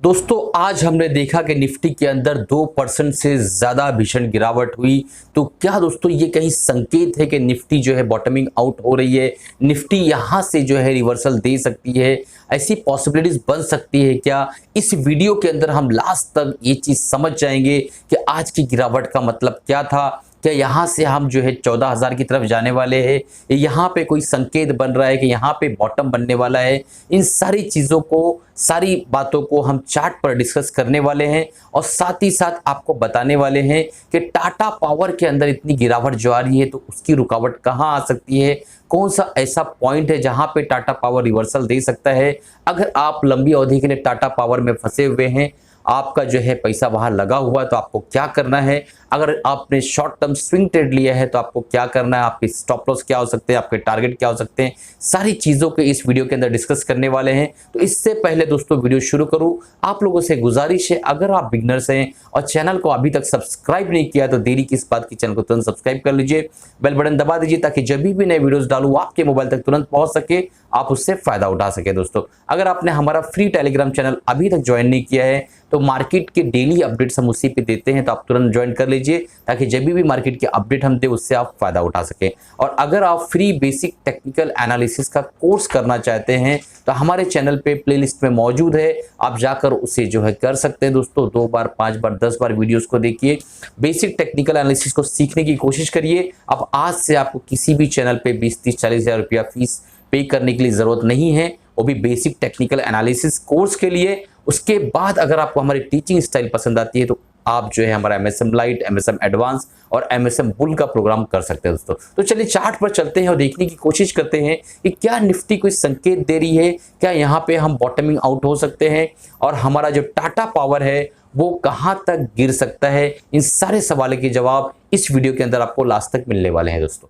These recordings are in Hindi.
दोस्तों आज हमने देखा कि निफ्टी के अंदर 2% से ज्यादा भीषण गिरावट हुई। तो क्या दोस्तों ये कहीं संकेत है कि निफ्टी जो है बॉटमिंग आउट हो रही है, निफ्टी यहां से जो है रिवर्सल दे सकती है, ऐसी पॉसिबिलिटीज बन सकती है क्या? इस वीडियो के अंदर हम लास्ट तक ये चीज समझ जाएंगे कि आज की गिरावट का मतलब क्या था। क्या यहाँ से हम जो है 14,000 की तरफ जाने वाले हैं, यहाँ पे कोई संकेत बन रहा है कि यहाँ पे बॉटम बनने वाला है? इन सारी चीज़ों को, सारी बातों को हम चार्ट पर डिस्कस करने वाले हैं और साथ ही साथ आपको बताने वाले हैं कि टाटा पावर के अंदर इतनी गिरावट जो आ रही है तो उसकी रुकावट कहाँ आ सकती है, कौन सा ऐसा पॉइंट है जहां पे टाटा पावर रिवर्सल दे सकता है। अगर आप लंबी अवधि के लिए टाटा पावर में फंसे हुए हैं, आपका जो है पैसा वहां लगा हुआ है, तो आपको क्या करना है? अगर आपने शॉर्ट टर्म स्विंग ट्रेड लिया है तो आपको क्या करना है, आपके स्टॉप लॉस क्या हो सकते हैं, आपके टारगेट क्या हो सकते हैं, सारी चीजों के इस वीडियो के अंदर डिस्कस करने वाले हैं। तो इससे पहले दोस्तों वीडियो शुरू करूं, आप लोगों से गुजारिश है, अगर आप बिगनर्स हैं और चैनल को अभी तक सब्सक्राइब नहीं किया तो देरी किस बात की, चैनल को तुरंत सब्सक्राइब कर लीजिए, बेल बटन दबा दीजिए ताकि जब भी नए वीडियोस डालूं आपके मोबाइल तक तुरंत पहुंच सके, आप उससे फायदा उठा सके। दोस्तों अगर आपने हमारा फ्री टेलीग्राम चैनल अभी तक ज्वाइन नहीं किया है तो मार्केट के डेली अपडेट्स हम उसी पे देते हैं, तो आप तुरंत ज्वाइन कर लीजिए ताकि जब भी मार्केट के अपडेट हम दे उससे आप फायदा उठा सके। और अगर आप फ्री बेसिक टेक्निकल एनालिसिस का कोर्स करना चाहते हैं तो हमारे चैनल पे प्लेलिस्ट में मौजूद है, आप जाकर उसे जो है कर सकते हैं। दोस्तों 2 बार 5 बार 10 बार वीडियोस को देखिए, बेसिक टेक्निकल एनालिसिस को सीखने की कोशिश करिए। अब आज से आपको किसी भी चैनल पे 20-30-40 हज़ार रुपया फीस पे करने के लिए जरूरत नहीं है, वो भी बेसिक टेक्निकल एनालिसिस कोर्स के लिए। उसके बाद अगर आपको हमारी टीचिंग स्टाइल पसंद आती है तो आप जो है हमारा एमएसएम लाइट, एमएसएम एडवांस और एमएसएम बुल का प्रोग्राम कर सकते हैं। दोस्तों तो चलिए चार्ट पर चलते हैं और देखने की कोशिश करते हैं कि क्या निफ्टी कोई संकेत दे रही है, क्या यहाँ पे हम बॉटमिंग आउट हो सकते हैं और हमारा जो टाटा पावर है वो कहां तक गिर सकता है। इन सारे सवालों के जवाब इस वीडियो के अंदर आपको लास्ट तक मिलने वाले हैं। दोस्तों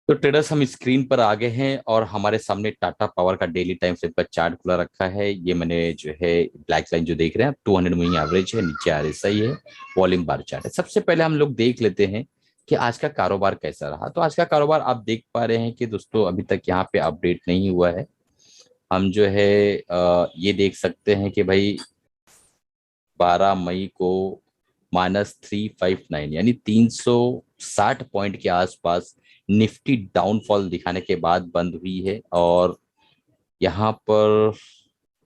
तो ट्रेडर्स हम स्क्रीन पर आ गए हैं और हमारे सामने टाटा पावर का डेली टाइम फ्रेम का चार्ट खुला रखा है। ये मैंने जो है ब्लैक लाइन जो देख रहे हैं 200 मूविंग एवरेज है, नीचे आरएसआई है, वॉल्यूम बार चार्ट है। सबसे पहले हम लोग देख लेते हैं कि आज का कारोबार कैसा रहा। तो आज का कारोबार आप देख पा रहे हैं कि दोस्तों अभी तक यहाँ पे अपडेट नहीं हुआ है। हम जो है ये देख सकते हैं कि भाई 12 मई को -359 यानी 360 पॉइंट के आसपास निफ्टी डाउनफॉल दिखाने के बाद बंद हुई है। और यहाँ पर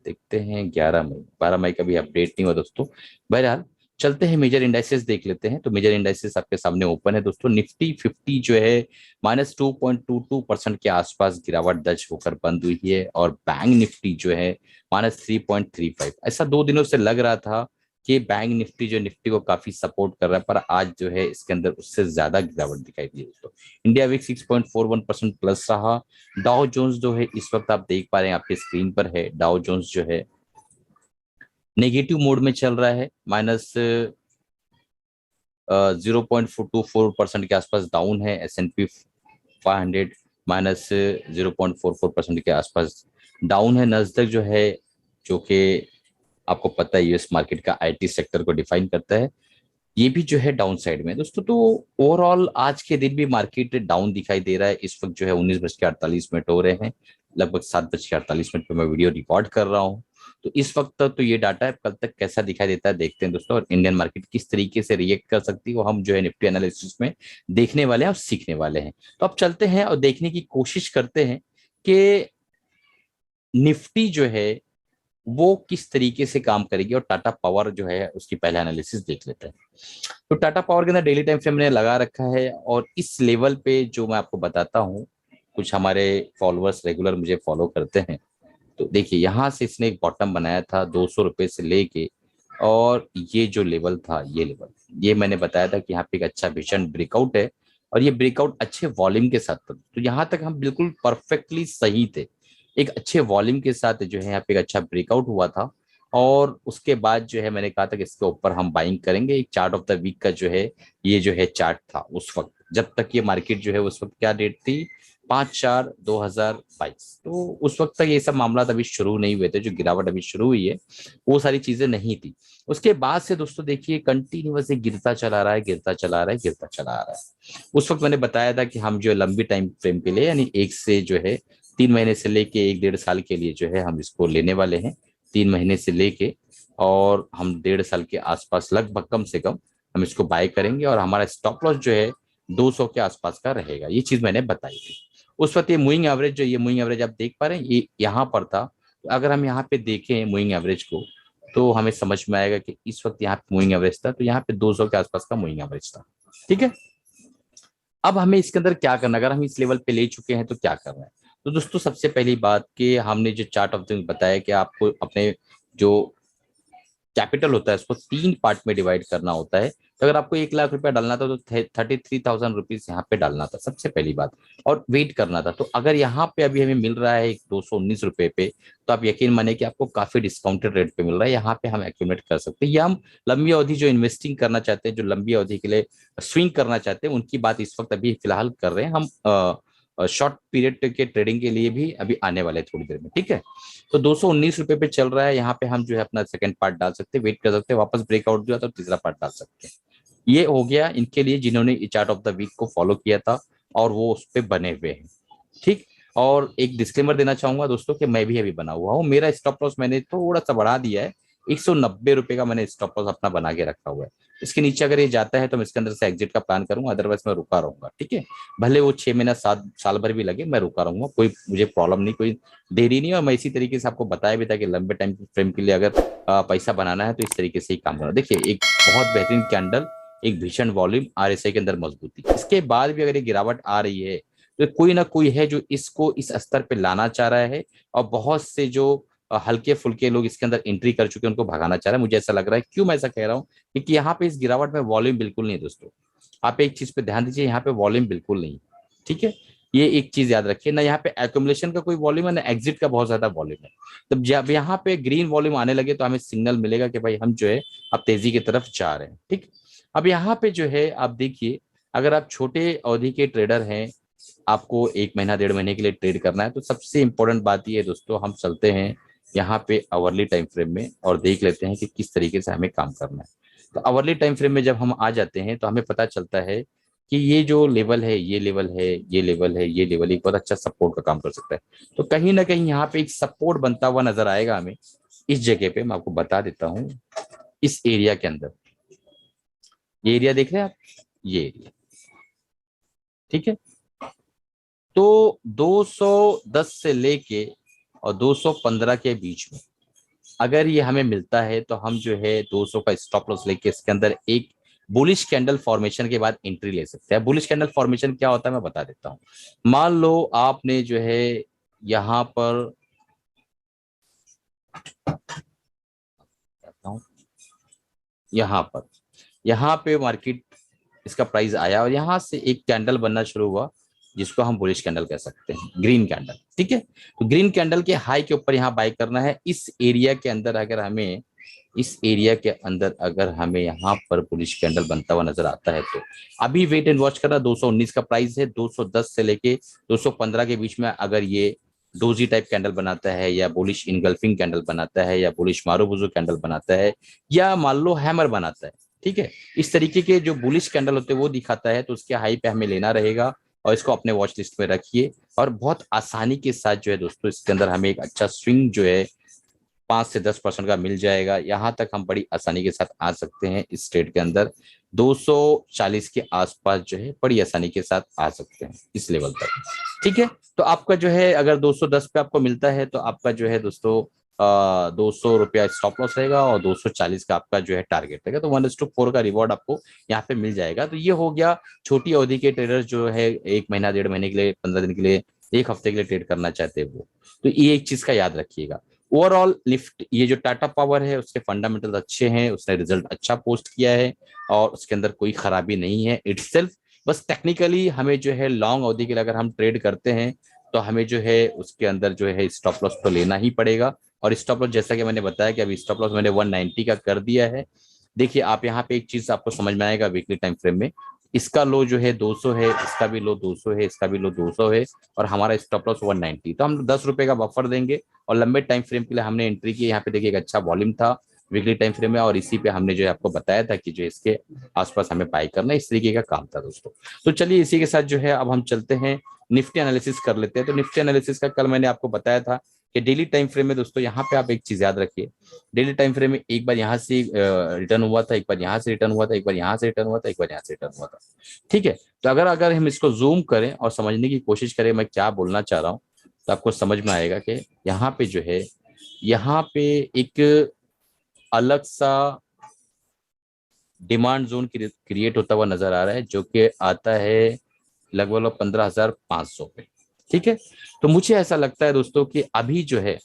देखते हैं 11 मई, 12 मई का भी अपडेट नहीं हुआ दोस्तों। बहरहाल चलते हैं मेजर इंडाइसेस देख लेते हैं। तो मेजर इंडाइसेस आपके सामने ओपन है दोस्तों। निफ्टी 50 जो है -2.22% के आसपास गिरावट दर्ज होकर बंद हुई है और बैंक निफ्टी जो है -3.35। ऐसा 2 दिनों से लग रहा था कि बैंक निफ्टी जो निफ्टी को काफी सपोर्ट कर रहा है, पर आज जो है इसके अंदर उससे ज्यादा गिरावट दिखाई दी दोस्तों। इंडिया विक्स 6.41% प्लस रहा। डाउ जोन्स जो है इस वक्त आप देख पा रहे हैं, आपके स्क्रीन पर है, डाउ जोन्स जो है नेगेटिव मोड में चल रहा है, -0.24% के आसपास डाउन है। S&P 500 -0.44% के आसपास डाउन है। नस्दक जो है, जो कि आपको पता है यूएस मार्केट का आईटी सेक्टर को डिफाइन करता है, ये भी जो है डाउन साइड में दोस्तों। तो ओवरऑल आज के दिन भी मार्केट डाउन दिखाई दे रहा है। इस वक्त जो है 19:48 हो रहे हैं, लगभग 7:48 पे मैं वीडियो रिकॉर्ड कर रहा हूँ। तो इस वक्त तक तो ये डाटा है, कल तक कैसा दिखाई देता है देखते हैं दोस्तों। और इंडियन मार्केट किस तरीके से रिएक्ट कर सकती है वो हम जो है निफ्टी एनालिसिस में देखने वाले हैं और सीखने वाले हैं। तो अब चलते हैं और देखने की कोशिश करते हैं कि निफ्टी जो है वो किस तरीके से काम करेगी। और टाटा पावर जो है उसकी पहले एनालिसिस देख लेते हैं। तो टाटा पावर के अंदर डेली टाइम फ्रेम मैंने लगा रखा है और इस लेवल पे जो मैं आपको बताता हूँ, कुछ हमारे फॉलोअर्स रेगुलर मुझे फॉलो करते हैं। तो देखिए यहाँ से इसने एक बॉटम बनाया था 200 रुपए से लेके, और ये जो लेवल था, ये लेवल, ये मैंने बताया था कि यहाँ पे एक अच्छा भीषण ब्रेकआउट है और ये ब्रेकआउट अच्छे वॉल्यूम के साथ था। तो यहाँ तक हम बिल्कुल परफेक्टली सही थे। एक अच्छे वॉल्यूम के साथ जो है यहाँ पे एक अच्छा ब्रेकआउट हुआ था और उसके बाद जो है मैंने कहा था कि इसके ऊपर हम बाइंग करेंगे। एक चार्ट ऑफ द वीक का जो है ये जो है चार्ट था उस वक्त, जब तक ये मार्केट जो है उस वक्त क्या डेट थी, 5/4/2022। तो उस वक्त तक ये सब मामला अभी शुरू नहीं हुए थे, जो गिरावट अभी शुरू हुई है वो सारी चीजें नहीं थी। उसके बाद से दोस्तों देखिए कंटिन्यूअसली गिरता चला रहा है, गिरता चला रहा है, गिरता चला आ रहा है। उस वक्त मैंने बताया था कि हम जो लंबी टाइम फ्रेम के लिए, यानी 1 से जो है 3 महीने से लेके 1-1.5 साल के लिए जो है हम इसको लेने वाले हैं। 3 महीने से लेके और हम 1.5 साल के आसपास लगभग कम से कम हम इसको बाय करेंगे और हमारा स्टॉप लॉस जो है 200 के आसपास का रहेगा। ये चीज मैंने बताई थी उस वक्त। ये मूविंग एवरेज जो ये मूविंग एवरेज आप देख पा रहे हैं ये यहाँ पर था। तो अगर हम यहाँ पे देखें मूविंग एवरेज को तो हमें समझ में आएगा कि इस वक्त यहाँ पे मूविंग एवरेज था, तो यहाँ पे 200 के आसपास का मूविंग एवरेज था। ठीक है, अब हमें इसके अंदर क्या करना, अगर हम इस लेवल पे ले चुके हैं तो क्या करना है। तो दोस्तों सबसे पहली बात कि हमने जो चार्ट ऑफ दिन बताया कि आपको अपने जो कैपिटल होता है उसको 3 पार्ट में डिवाइड करना होता है। तो अगर आपको 1 लाख रुपया डालना था तो 33,000 रुपीज यहाँ पे डालना था सबसे पहली बात, और वेट करना था। तो अगर यहाँ पे अभी हमें मिल रहा है 219 रुपए पे, तो आप यकीन माने कि आपको काफी डिस्काउंटेड रेट पे मिल रहा है। यहाँ पे हम एक्यूमुलेट कर सकते हैं, या हम लंबी अवधि जो इन्वेस्टिंग करना चाहते हैं, जो लंबी अवधि के लिए स्विंग करना चाहते हैं, उनकी बात इस वक्त अभी फिलहाल कर रहे हैं हम। शॉर्ट पीरियड के ट्रेडिंग के लिए भी अभी आने वाले थोड़ी देर में। ठीक है, तो 219 रुपए पे चल रहा है, यहाँ पे हम जो है अपना सेकंड पार्ट डाल सकते हैं, वेट कर सकते हैं, वापस ब्रेकआउट दिया तो तीसरा पार्ट डाल सकते हैं। ये हो गया इनके लिए जिन्होंने चार्ट ऑफ द वीक को फॉलो किया था और वो उस पर बने हुए हैं। ठीक, और एक डिस्क्लेमर देना चाहूंगा दोस्तों कि मैं भी अभी बना हुआ हूँ, मेरा स्टॉप लॉस मैंने थोड़ा सा बढ़ा दिया है, 190 रुपए का मैंने स्टॉप लॉस अपना बना के रखा हुआ है। इसके नीचे अगर ये जाता है तो मैं इसके अंदर से एग्जिट का प्लान करूंगा, अदरवाइज मैं रुका रहूंगा। ठीक है, भले वो 6 महीना 7 साल भर भी लगे, मैं रुका रहूंगा, कोई मुझे प्रॉब्लम नहीं, कोई देरी नहीं। और मैं इसी तरीके से आपको बताया भी था कि लंबे टाइम फ्रेम के लिए अगर पैसा बनाना है तो इस तरीके से ही काम करना। देखिए एक बहुत बेहतरीन कैंडल, एक भीषण वॉल्यूम, आरएसआई के अंदर मजबूती, इसके बाद भी अगर ये गिरावट आ रही है तो कोई ना कोई है जो इसको इस स्तर पे लाना चाह रहा है, और बहुत से जो हल्के फुल्के लोग इसके अंदर एंट्री कर चुके हैं उनको भगाना चाह रहा है, मुझे ऐसा लग रहा है। क्यों मैं ऐसा कह रहा हूँ, क्योंकि यहाँ पे इस गिरावट में वॉल्यूम बिल्कुल नहीं है दोस्तों। आप एक चीज पे ध्यान दीजिए, यहाँ पे वॉल्यूम बिल्कुल नहीं। ठीक है, ये एक चीज याद रखिए, ना यहाँ पे एक्यूमुलेशन का कोई वॉल्यूम है, ना एग्जिट का बहुत ज्यादा वॉल्यूम है। तब जब यहाँ पे ग्रीन वॉल्यूम आने लगे तो हमें सिग्नल मिलेगा कि भाई हम जो है अब तेजी की तरफ जा रहे हैं। ठीक, अब यहाँ पे जो है आप देखिए, अगर आप छोटे अवधि के ट्रेडर हैं, आपको 1 महीना 1.5 महीने के लिए ट्रेड करना है, तो सबसे इंपॉर्टेंट बात ये है दोस्तों, हम चलते हैं यहाँ पे आवरली टाइम फ्रेम में और देख लेते हैं कि किस तरीके से हमें काम करना है। तो आवरली टाइम फ्रेम में जब हम आ जाते हैं तो हमें पता चलता है कि ये जो लेवल है, ये लेवल है, ये लेवल है, ये लेवल एक बहुत अच्छा सपोर्ट का काम कर सकता है। तो कहीं ना कहीं यहाँ पे एक सपोर्ट बनता हुआ नजर आएगा हमें इस जगह पे। मैं आपको बता देता हूँ, इस एरिया के अंदर, ये एरिया देख रहे हैं आप, ये एरिया। ठीक है, तो 210 से लेके और 215 के बीच में अगर ये हमें मिलता है तो हम जो है 200 का स्टॉप लॉस लेके इसके अंदर एक बुलिश कैंडल फॉर्मेशन के बाद एंट्री ले सकते हैं। बुलिश कैंडल फॉर्मेशन क्या होता है मैं बता देता हूँ। मान लो आपने जो है यहाँ पर यहाँ पे मार्केट इसका प्राइस आया और यहाँ से एक कैंडल बनना शुरू हुआ जिसको हम बुलिश कैंडल कह सकते हैं, ग्रीन कैंडल। ठीक है, तो ग्रीन कैंडल के हाई के ऊपर यहाँ बाय करना है। इस एरिया के अंदर अगर हमें यहाँ पर बुलिश कैंडल बनता हुआ नजर आता है तो अभी वेट एंड वॉच करना। 219 का प्राइस है, 210 से लेके 215 के बीच में अगर ये डोजी टाइप कैंडल बनाता है, या बुलिश इनगल्फिंग कैंडल बनाता है, या बुलिश मारूबुजू कैंडल बनाता है, या मान लो हैमर बनाता है, ठीक है, इस तरीके के जो बुलिश कैंडल होते हैं वो दिखाता है, तो उसके हाई पे हमें लेना रहेगा और इसको अपने वॉच लिस्ट में रखिए। और बहुत आसानी के साथ जो है दोस्तों इसके अंदर हमें एक अच्छा स्विंग जो है 5 से 10% का मिल जाएगा। यहां तक हम बड़ी आसानी के साथ आ सकते हैं इस ट्रेड के अंदर। 240 के आसपास जो है बड़ी आसानी के साथ आ सकते हैं इस लेवल तक। ठीक है, तो आपका जो है अगर 210 पे आपको मिलता है तो आपका जो है दोस्तों 200 रुपया स्टॉप लॉस रहेगा और 240 का आपका जो है टारगेट रहेगा। तो 1:4 का रिवॉर्ड आपको यहाँ पे मिल जाएगा। तो ये हो गया छोटी अवधि के ट्रेडर्स जो है 1 महीना 1.5 महीने के लिए, 15 दिन के लिए, 1 हफ्ते के लिए ट्रेड करना चाहते हैं वो। तो ये एक चीज का याद रखिएगा। ओवरऑल लिफ्ट, ये जो टाटा पावर है उसके फंडामेंटल अच्छे हैं, उसने रिजल्ट अच्छा पोस्ट किया है और उसके अंदर कोई खराबी नहीं है इटसेल्फ। बस टेक्निकली हमें जो है लॉन्ग अवधि के लिए अगर हम ट्रेड करते हैं तो हमें जो है उसके अंदर जो है स्टॉप लॉस तो लेना ही पड़ेगा। और स्टॉप लॉस जैसा कि मैंने बताया कि अभी स्टॉप लॉस मैंने 190 का कर दिया है। देखिए आप यहाँ पे एक चीज आपको समझ में आएगा, वीकली टाइम फ्रेम में इसका लो जो है 200 है, इसका भी लो 200 है, इसका भी लो 200 है, और हमारा स्टॉप लॉस 190। तो हम 10 रुपए का बफर देंगे और लंबे टाइम फ्रेम के लिए हमने एंट्री की। यहाँ पे देखिए एक अच्छा वॉल्यूम था वीकली टाइम फ्रेम में, और इसी पे हमने जो है आपको बताया था कि जो इसके आसपास हमें बाय करना है, इस तरीके का काम था दोस्तों। तो चलिए इसी के साथ जो है अब हम चलते हैं निफ्टी एनालिसिस कर लेते हैं। तो निफ्टी एनालिसिस का कल मैंने आपको बताया था कि डेली टाइम फ्रेम में दोस्तों यहाँ पे आप एक चीज याद रखिए, डेली टाइम फ्रेम में एक बार यहाँ से रिटर्न हुआ था, एक बार यहाँ से रिटर्न हुआ था, एक बार यहाँ से रिटर्न हुआ था, एक बार यहाँ से रिटर्न हुआ था। ठीक है, तो अगर अगर हम इसको जूम करें और समझने की कोशिश करें मैं क्या बोलना चाह रहा हूँ, तो आपको समझ में आएगा कि यहाँ पे जो है, यहाँ पे एक अलग सा डिमांड जोन क्रिएट होता हुआ नजर आ रहा है, जो कि आता है लगभग 15,500 पे। ठीक है, तो मुझे ऐसा लगता है दोस्तों कि अभी जो है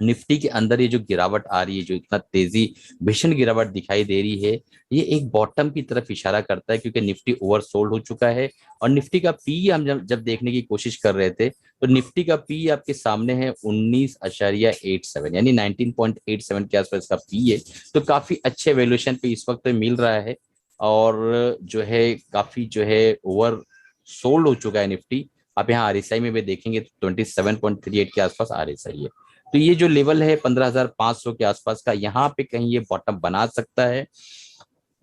निफ्टी के अंदर ये जो गिरावट आ रही है, जो इतना तेजी भीषण गिरावट दिखाई दे रही है, ये एक बॉटम की तरफ इशारा करता है, क्योंकि निफ्टी ओवरसोल्ड हो चुका है। और निफ्टी का पी हम जब देखने की कोशिश कर रहे थे, तो निफ्टी का पी आपके सामने है 19.87, यानी 19.87 के आसपास का पी है। तो काफी अच्छे वैल्यूएशन पे इस वक्त मिल रहा है, और जो है काफी जो है ओवर सोल्ड हो चुका है निफ्टी। आप यहाँ आरएसआई में भी देखेंगे तो 27.38 के आसपास आरएसआई है। तो ये जो लेवल है 15,500 के आसपास का, यहाँ पे कहीं ये बॉटम बना सकता है।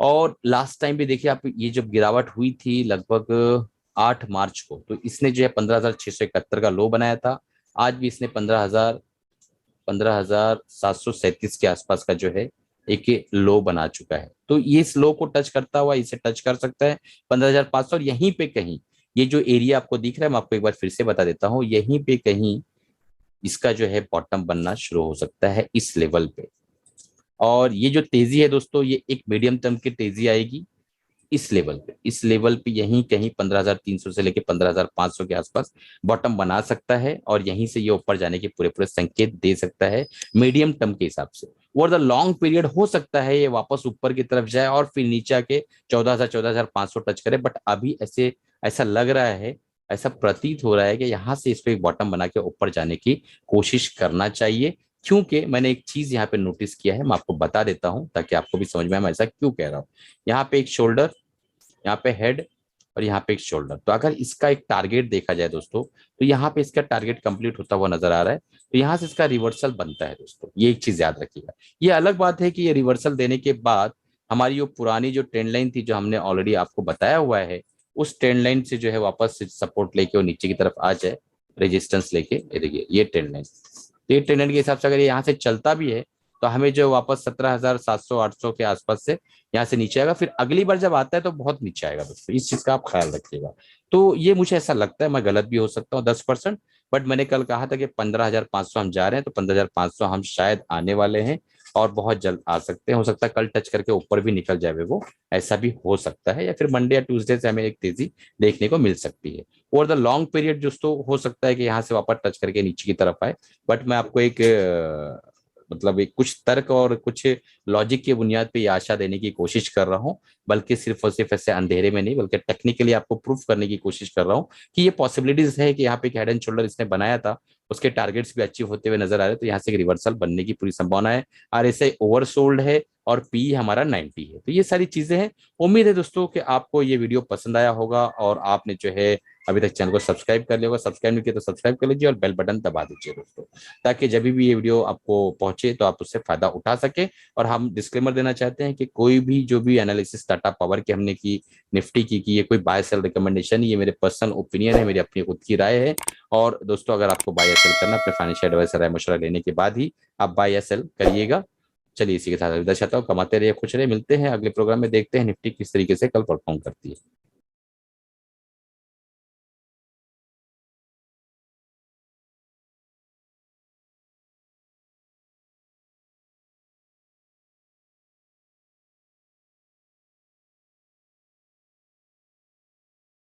और लास्ट टाइम भी देखिए आप, ये जब गिरावट हुई थी लगभग 8 मार्च को, तो इसने जो है 15,671 का लो बनाया था। आज भी इसने 15,737 के आसपास का जो है एक लो बना चुका है। तो ये इस लो को टच करता हुआ इसे टच कर सकता है 15,500, और यहीं पे कहीं ये जो एरिया आपको दिख रहा है, मैं आपको एक बार फिर से बता देता हूँ, यहीं पे कहीं इसका जो है बॉटम बनना शुरू हो सकता है इस लेवल पे। और ये जो तेजी है दोस्तों, ये एक मीडियम टर्म की तेजी आएगी इस लेवल पे, इस लेवल पे यहीं कहीं 15,300 से लेके 15,500 के आसपास बॉटम बना सकता है, और यहीं से ये ऊपर जाने के पूरे पूरे संकेत दे सकता है मीडियम टर्म के हिसाब से। ओवर द लॉन्ग पीरियड हो सकता है ये वापस ऊपर की तरफ जाए और फिर नीचे आके 14,000 14,500 टच करे, बट अभी ऐसे ऐसा लग रहा है, ऐसा प्रतीत हो रहा है कि यहाँ से इसको एक बॉटम बना के ऊपर जाने की कोशिश करना चाहिए। क्योंकि मैंने एक चीज यहाँ पे नोटिस किया है, मैं आपको बता देता हूं ताकि आपको भी समझ में आए मैं ऐसा क्यों कह रहा हूँ। यहाँ पे एक शोल्डर, यहाँ पे हेड, और यहाँ पे एक शोल्डर। तो अगर इसका एक टारगेट देखा जाए दोस्तों, तो यहाँ पे इसका टारगेट कंप्लीट होता हुआ नजर आ रहा है, तो यहाँ से इसका रिवर्सल बनता है दोस्तों, ये एक चीज याद रखिएगा। ये अलग बात है कि ये रिवर्सल देने के बाद हमारी जो पुरानी जो ट्रेंड लाइन थी, जो हमने ऑलरेडी आपको बताया हुआ है, उस ट्रेंड लाइन से जो है वापस सपोर्ट लेके और नीचे की तरफ आ जाए, रेजिस्टेंस लेके। ये देखिए ये ट्रेंड लाइन, ये ट्रेंड लाइन के हिसाब से अगर ये यहाँ से चलता भी है, तो हमें जो वापस 17,700 800 के आसपास से यहाँ से नीचे आएगा। फिर अगली बार जब आता है तो बहुत नीचे आएगा दोस्तों, इस चीज का आप ख्याल रखिएगा। तो ये मुझे ऐसा लगता है, मैं गलत भी हो सकता हूँ 10%, बट मैंने कल कहा था कि 15,500 हम जा रहे हैं, तो 15,500 हम शायद आने वाले हैं, और बहुत जल्द आ सकते हैं। हो सकता है कल टच करके ऊपर भी निकल जाए वो, ऐसा भी हो सकता है, या फिर मंडे या ट्यूसडे से हमें एक तेजी देखने को मिल सकती है। ओवर द लॉन्ग पीरियड दोस्तों हो सकता है कि यहाँ से वापस टच करके नीचे की तरफ आए, बट मैं आपको एक मतलब एक कुछ तर्क और कुछ लॉजिक की बुनियाद पे ये आशा देने की कोशिश कर रहा हूँ, बल्कि सिर्फ और सिर्फ ऐसे अंधेरे में नहीं, बल्कि टेक्निकली आपको प्रूफ करने की कोशिश कर रहा हूँ कि ये पॉसिबिलिटीज है कि यहाँ पे एक हेड एंड शोल्डर इसने बनाया था, उसके टारगेट्स भी अचीव होते हुए नजर आ रहे हैं, तो यहाँ से एक रिवर्सल बनने की पूरी संभावना है। और ऐसे ओवरसोल्ड है, और पी हमारा 90 है। तो ये सारी चीजें हैं। उम्मीद है दोस्तों कि आपको ये वीडियो पसंद आया होगा, और आपने जो है अभी तक चैनल को सब्सक्राइब कर लिया होगा। सब्सक्राइब नहीं किया तो सब्सक्राइब कर लीजिए और बेल बटन दबा दीजिए दोस्तों, ताकि जब भी ये वीडियो आपको पहुंचे तो आप उससे फायदा उठा सके। और हम डिस्क्लेमर देना चाहते हैं कि कोई भी जो भी एनालिसिस टाटा पावर की हमने की, निफ्टी की ये कोई बाय सेल रिकमेंडेशन, ये मेरे पर्सनल ओपिनियन है, मेरी अपनी खुद की राय है। और दोस्तों अगर आपको बाय या सेल करना, अपने फाइनेंशियल एडवाइजर राय मशवरा लेने के बाद ही आप बाय या सेल करिएगा। चलिए इसी के साथ विदा चाहता हूँ, कमाते रहिए, खुश रहिए। मिलते हैं अगले प्रोग्राम में, देखते हैं निफ्टी किस तरीके से कल परफॉर्म करती है।